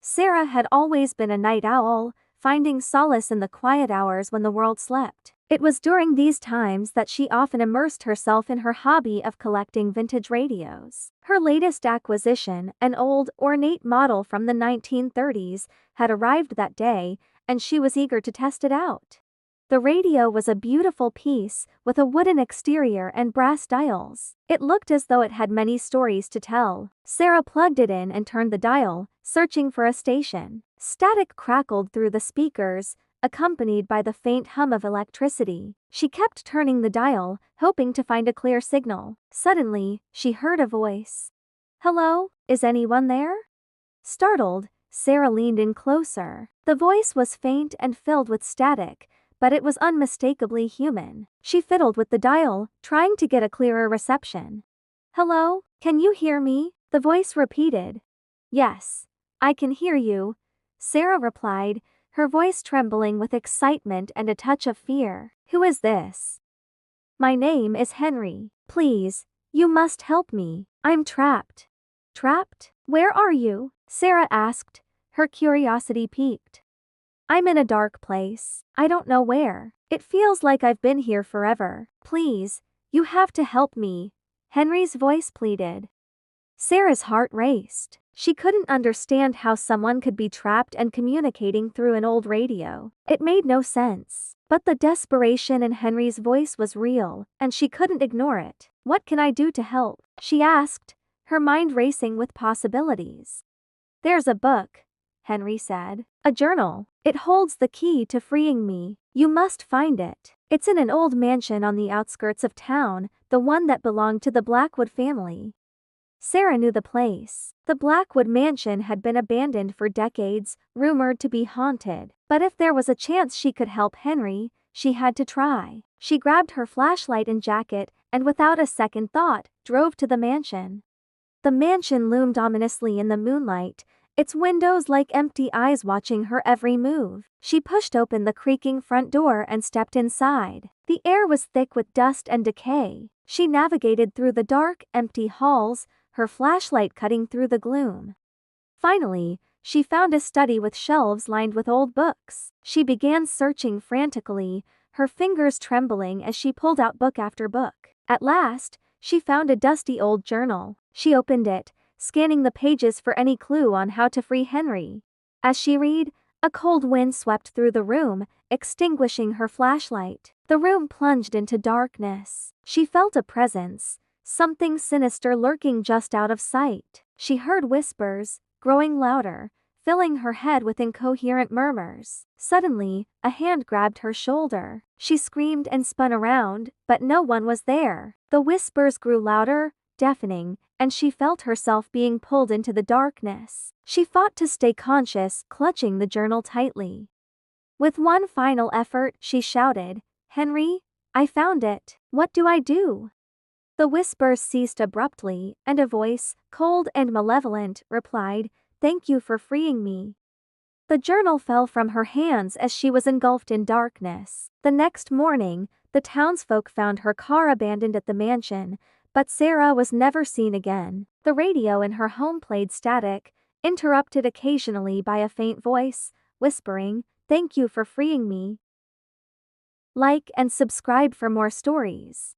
Sarah had always been a night owl, finding solace in the quiet hours when the world slept. It was during these times that she often immersed herself in her hobby of collecting vintage radios. Her latest acquisition, an old, ornate model from the 1930s, had arrived that day, and she was eager to test it out. The radio was a beautiful piece, with a wooden exterior and brass dials. It looked as though it had many stories to tell. Sarah plugged it in and turned the dial, searching for a station. Static crackled through the speakers, accompanied by the faint hum of electricity. She kept turning the dial, hoping to find a clear signal. Suddenly, she heard a voice. "Hello, is anyone there?" Startled, Sarah leaned in closer. The voice was faint and filled with static, but it was unmistakably human. She fiddled with the dial, trying to get a clearer reception. "Hello, can you hear me?" the voice repeated. "Yes, I can hear you," Sarah replied, her voice trembling with excitement and a touch of fear. "Who is this?" "My name is Henry. Please, you must help me. I'm trapped." "Trapped? Where are you?" Sarah asked, her curiosity piqued. "I'm in a dark place. I don't know where. It feels like I've been here forever. Please, you have to help me," Henry's voice pleaded. Sarah's heart raced. She couldn't understand how someone could be trapped and communicating through an old radio. It made no sense. But the desperation in Henry's voice was real, and she couldn't ignore it. "What can I do to help?" she asked, her mind racing with possibilities. "There's a book," Henry said. "A journal. It holds the key to freeing me. You must find it. It's in an old mansion on the outskirts of town, the one that belonged to the Blackwood family." Sarah knew the place. The Blackwood mansion had been abandoned for decades, rumored to be haunted. But if there was a chance she could help Henry, she had to try. She grabbed her flashlight and jacket, and without a second thought, drove to the mansion. The mansion loomed ominously in the moonlight, its windows like empty eyes watching her every move. She pushed open the creaking front door and stepped inside. The air was thick with dust and decay. She navigated through the dark, empty halls, her flashlight cutting through the gloom. Finally, she found a study with shelves lined with old books. She began searching frantically, her fingers trembling as she pulled out book after book. At last, she found a dusty old journal. She opened it, scanning the pages for any clue on how to free Henry. As she read, a cold wind swept through the room, extinguishing her flashlight. The room plunged into darkness. She felt a presence, something sinister lurking just out of sight. She heard whispers, growing louder, filling her head with incoherent murmurs. Suddenly, a hand grabbed her shoulder. She screamed and spun around, but no one was there. The whispers grew louder, deafening, and she felt herself being pulled into the darkness. She fought to stay conscious, clutching the journal tightly. With one final effort, she shouted, "Henry, I found it. What do I do?" The whispers ceased abruptly, and a voice, cold and malevolent, replied, "Thank you for freeing me." The journal fell from her hands as she was engulfed in darkness. The next morning, the townsfolk found her car abandoned at the mansion, but Sarah was never seen again. The radio in her home played static, interrupted occasionally by a faint voice, whispering, "Thank you for freeing me." Like and subscribe for more stories.